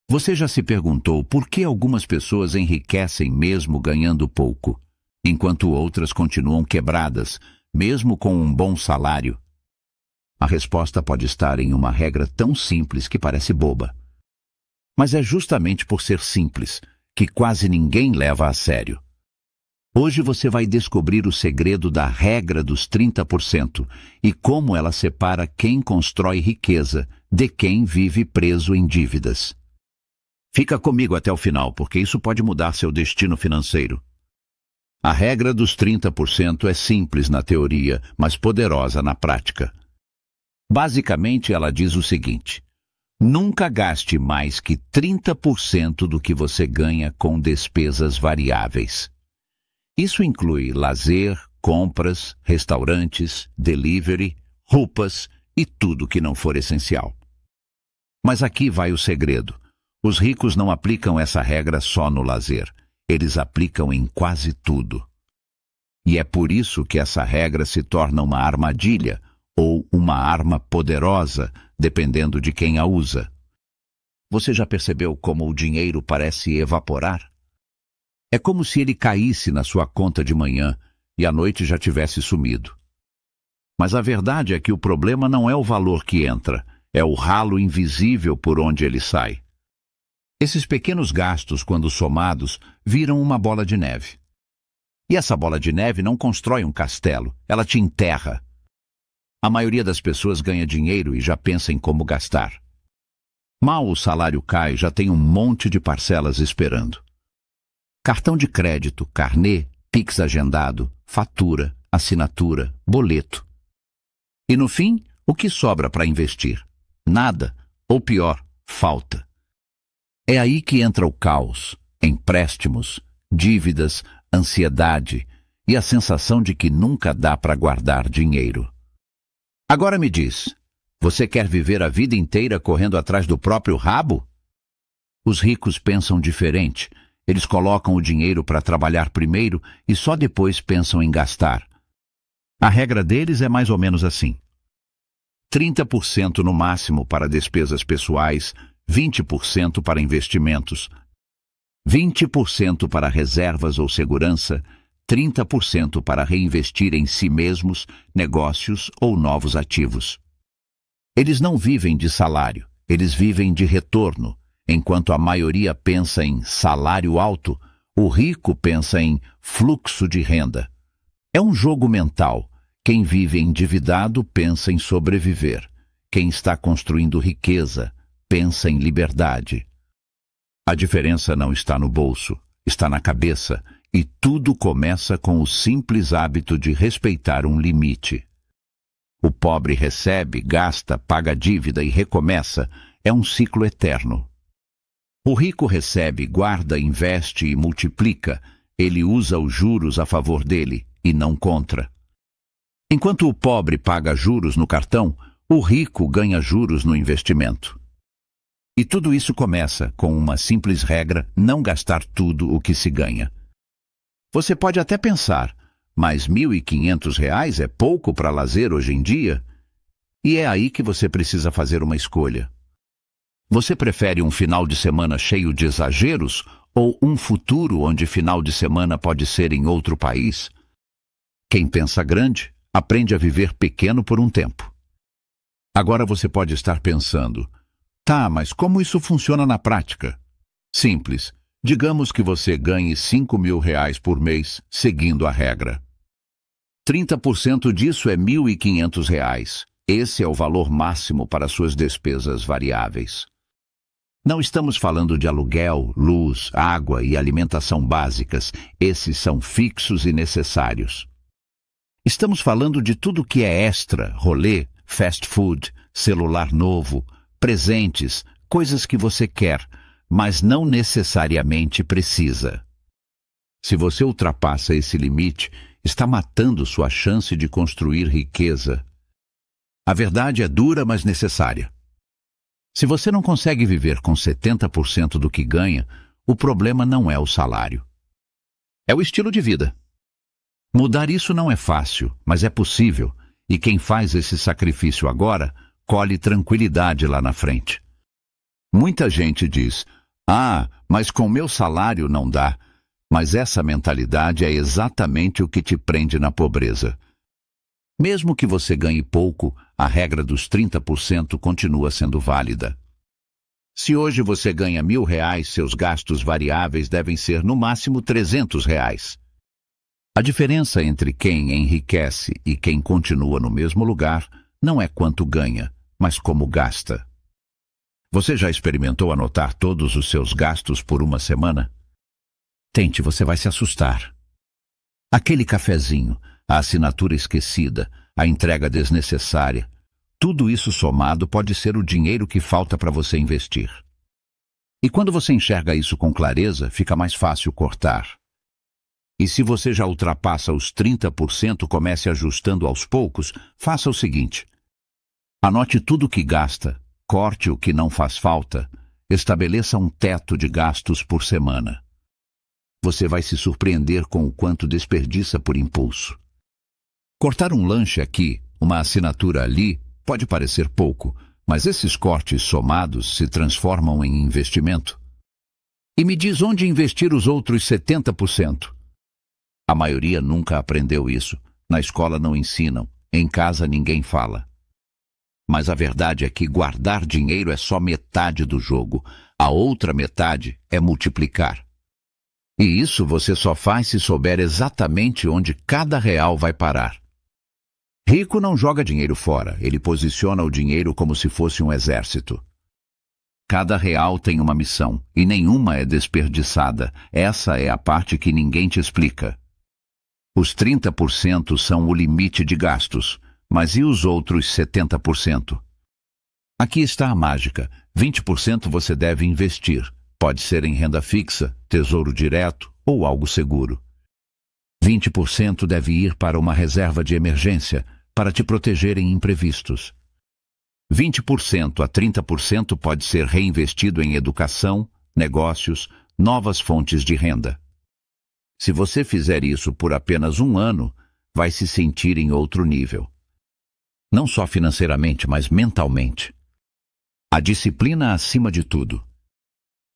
Você já se perguntou por que algumas pessoas enriquecem mesmo ganhando pouco, enquanto outras continuam quebradas, mesmo com um bom salário? A resposta pode estar em uma regra tão simples que parece boba. Mas é justamente por ser simples que quase ninguém leva a sério. Hoje você vai descobrir o segredo da regra dos 30% e como ela separa quem constrói riqueza de quem vive preso em dívidas. Fica comigo até o final, porque isso pode mudar seu destino financeiro. A regra dos 30% é simples na teoria, mas poderosa na prática. Basicamente, ela diz o seguinte: nunca gaste mais que 30% do que você ganha com despesas variáveis. Isso inclui lazer, compras, restaurantes, delivery, roupas e tudo que não for essencial. Mas aqui vai o segredo. Os ricos não aplicam essa regra só no lazer. Eles aplicam em quase tudo. E é por isso que essa regra se torna uma armadilha ou uma arma poderosa, dependendo de quem a usa. Você já percebeu como o dinheiro parece evaporar? É como se ele caísse na sua conta de manhã e à noite já tivesse sumido. Mas a verdade é que o problema não é o valor que entra, é o ralo invisível por onde ele sai. Esses pequenos gastos, quando somados, viram uma bola de neve. E essa bola de neve não constrói um castelo, ela te enterra. A maioria das pessoas ganha dinheiro e já pensa em como gastar. Mal o salário cai, já tem um monte de parcelas esperando. Cartão de crédito, carnê, Pix agendado, fatura, assinatura, boleto. E no fim, o que sobra para investir? Nada, ou pior, falta. É aí que entra o caos, empréstimos, dívidas, ansiedade e a sensação de que nunca dá para guardar dinheiro. Agora me diz, você quer viver a vida inteira correndo atrás do próprio rabo? Os ricos pensam diferente. Eles colocam o dinheiro para trabalhar primeiro e só depois pensam em gastar. A regra deles é mais ou menos assim: 30% no máximo para despesas pessoais, 20% para investimentos, 20% para reservas ou segurança, 30% para reinvestir em si mesmos, negócios ou novos ativos. Eles não vivem de salário, eles vivem de retorno. Enquanto a maioria pensa em salário alto, o rico pensa em fluxo de renda. É um jogo mental. Quem vive endividado pensa em sobreviver. Quem está construindo riqueza pensa em liberdade. A diferença não está no bolso, está na cabeça, e tudo começa com o simples hábito de respeitar um limite. O pobre recebe, gasta, paga dívida e recomeça. É um ciclo eterno. O rico recebe, guarda, investe e multiplica. Ele usa os juros a favor dele e não contra. Enquanto o pobre paga juros no cartão, o rico ganha juros no investimento. E tudo isso começa com uma simples regra: não gastar tudo o que se ganha. Você pode até pensar, mas R$ 1.500 é pouco para lazer hoje em dia? E é aí que você precisa fazer uma escolha. Você prefere um final de semana cheio de exageros ou um futuro onde final de semana pode ser em outro país? Quem pensa grande, aprende a viver pequeno por um tempo. Agora você pode estar pensando: tá, mas como isso funciona na prática? Simples. Digamos que você ganhe R$ 5.000 por mês, seguindo a regra. 30% disso é R$ 1.500. Esse é o valor máximo para suas despesas variáveis. Não estamos falando de aluguel, luz, água e alimentação básicas. Esses são fixos e necessários. Estamos falando de tudo que é extra: rolê, fast food, celular novo, presentes, coisas que você quer, mas não necessariamente precisa. Se você ultrapassa esse limite, está matando sua chance de construir riqueza. A verdade é dura, mas necessária. Se você não consegue viver com 70% do que ganha, o problema não é o salário. É o estilo de vida. Mudar isso não é fácil, mas é possível, e quem faz esse sacrifício agora, colhe tranquilidade lá na frente. Muita gente diz: "Ah, mas com meu salário não dá." Mas essa mentalidade é exatamente o que te prende na pobreza. Mesmo que você ganhe pouco, a regra dos 30% continua sendo válida. Se hoje você ganha R$ 1.000, seus gastos variáveis devem ser no máximo R$ 300. A diferença entre quem enriquece e quem continua no mesmo lugar não é quanto ganha, mas como gasta. Você já experimentou anotar todos os seus gastos por uma semana? Tente, você vai se assustar. Aquele cafezinho, a assinatura esquecida, a entrega desnecessária, tudo isso somado pode ser o dinheiro que falta para você investir. E quando você enxerga isso com clareza, fica mais fácil cortar. E se você já ultrapassa os 30%, comece ajustando aos poucos, faça o seguinte: anote tudo o que gasta, corte o que não faz falta, estabeleça um teto de gastos por semana. Você vai se surpreender com o quanto desperdiça por impulso. Cortar um lanche aqui, uma assinatura ali, pode parecer pouco, mas esses cortes somados se transformam em investimento. E me diz onde investir os outros 70%. A maioria nunca aprendeu isso. Na escola não ensinam, em casa ninguém fala. Mas a verdade é que guardar dinheiro é só metade do jogo. A outra metade é multiplicar. E isso você só faz se souber exatamente onde cada real vai parar. Rico não joga dinheiro fora, ele posiciona o dinheiro como se fosse um exército. Cada real tem uma missão, e nenhuma é desperdiçada. Essa é a parte que ninguém te explica. Os 30% são o limite de gastos, mas e os outros 70%? Aqui está a mágica. 20% você deve investir. Pode ser em renda fixa, tesouro direto ou algo seguro. 20% deve ir para uma reserva de emergência, para te proteger em imprevistos. 20% a 30% pode ser reinvestido em educação, negócios, novas fontes de renda. Se você fizer isso por apenas um ano, vai se sentir em outro nível. Não só financeiramente, mas mentalmente. A disciplina acima de tudo.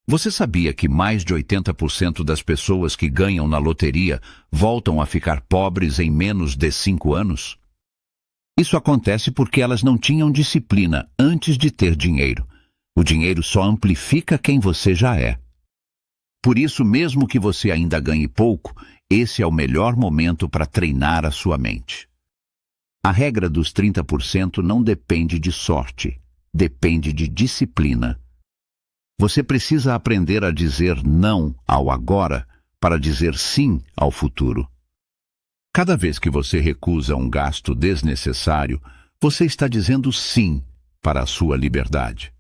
Você sabia que mais de 80% das pessoas que ganham na loteria voltam a ficar pobres em menos de 5 anos? Isso acontece porque elas não tinham disciplina antes de ter dinheiro. O dinheiro só amplifica quem você já é. Por isso, mesmo que você ainda ganhe pouco, esse é o melhor momento para treinar a sua mente. A regra dos 30% não depende de sorte, depende de disciplina. Você precisa aprender a dizer não ao agora para dizer sim ao futuro. Cada vez que você recusa um gasto desnecessário, você está dizendo sim para a sua liberdade.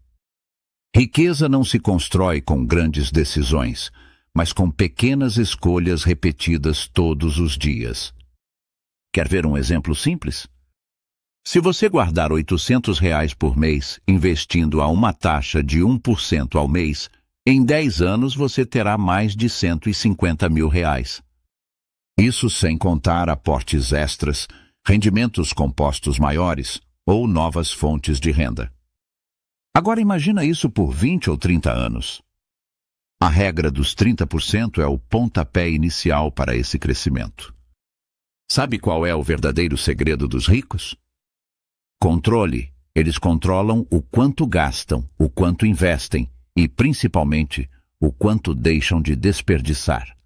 Riqueza não se constrói com grandes decisões, mas com pequenas escolhas repetidas todos os dias. Quer ver um exemplo simples? Se você guardar R$ 800 por mês, investindo a uma taxa de 1% ao mês, em 10 anos você terá mais de R$ 150 mil. Isso sem contar aportes extras, rendimentos compostos maiores ou novas fontes de renda. Agora imagina isso por 20 ou 30 anos. A regra dos 30% é o pontapé inicial para esse crescimento. Sabe qual é o verdadeiro segredo dos ricos? Controle. Eles controlam o quanto gastam, o quanto investem e, principalmente, o quanto deixam de desperdiçar.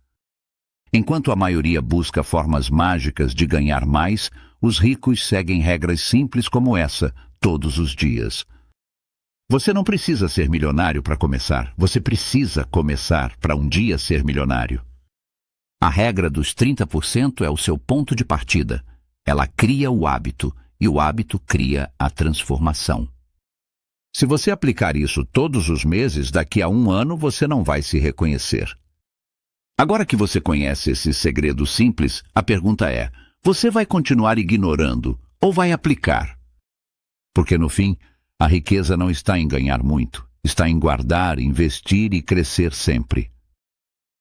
Enquanto a maioria busca formas mágicas de ganhar mais, os ricos seguem regras simples como essa todos os dias. Você não precisa ser milionário para começar. Você precisa começar para um dia ser milionário. A regra dos 30% é o seu ponto de partida. Ela cria o hábito e o hábito cria a transformação. Se você aplicar isso todos os meses, daqui a um ano você não vai se reconhecer. Agora que você conhece esse segredo simples, a pergunta é: você vai continuar ignorando ou vai aplicar? Porque no fim, a riqueza não está em ganhar muito, está em guardar, investir e crescer sempre.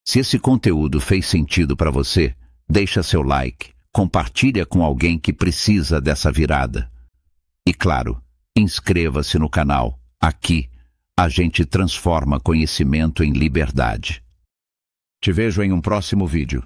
Se esse conteúdo fez sentido para você, deixa seu like, compartilha com alguém que precisa dessa virada. E claro, inscreva-se no canal, aqui, a gente transforma conhecimento em liberdade. Te vejo em um próximo vídeo.